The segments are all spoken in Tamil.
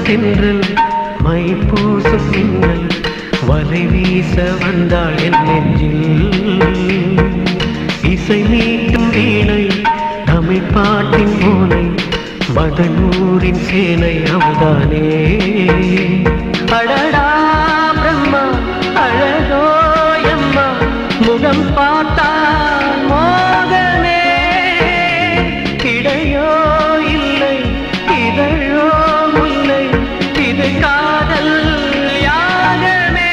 தென்றல் மை பூசும் மின்னல் வலை வீச வந்தாள் என் நெஞ்சில். இசை மீட்டும் வீணை தமிழ் பாட்டின் மூனை மதனூரின் சேனை அவள்தானே. அடடா பிரம்மா அழகோ எம்மா முகம் பார்த்தால் மோகமே. இடையோ இல்லை இதழோ முல்லை இது காதல் யாகமே.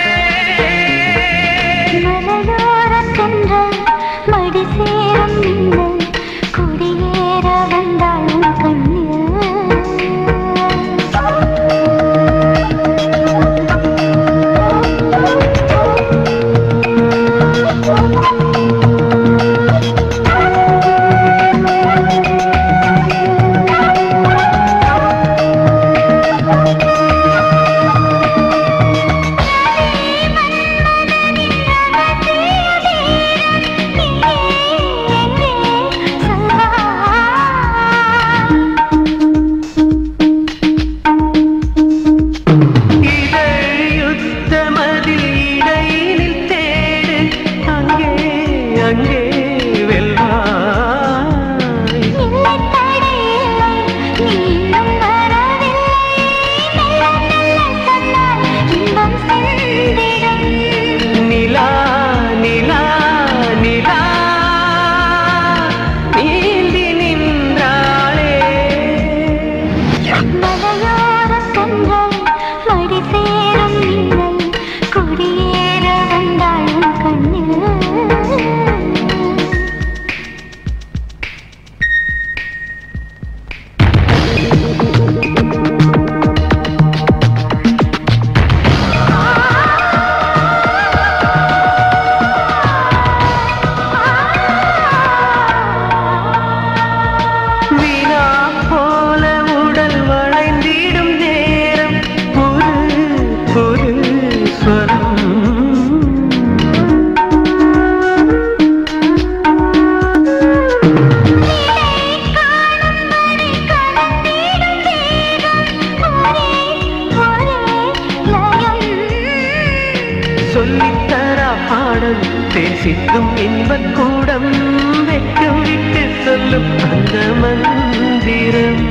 மலையோரம் சென்ற மடி சேரும் மின்னல் குடியேற வந்தாள் உன் கண்ணில். சொல்லித்தரா பாடல் பேசிக்கும் இன்பக் கூடம் வெட்டு விட்டு சொல்லும் அந்த மந்திரம்.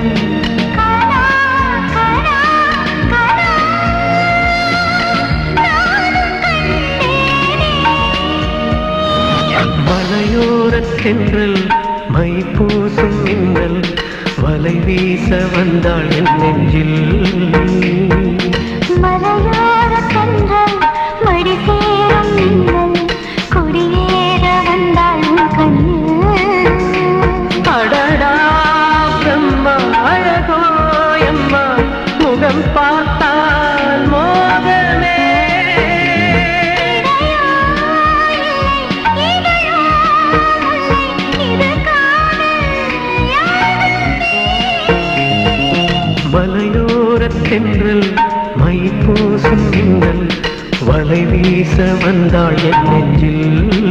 மலையோரத் தென்றல் மை பூசும் மின்னல் வலை வீச வந்தாள் என் நெஞ்சில். மலையோரத் தென்றல் மடி சேரும் மின்னல் குடியேற வந்தாள் உன் கண்ணில். அடடா பிரம்மா அழகோ எம்மா முகம் பார்த்தால் மோகமே. மலையோரத் தென்றல் மை பூசும் மின்னல் வலை வீச வந்தாள் என் நெஞ்சில்.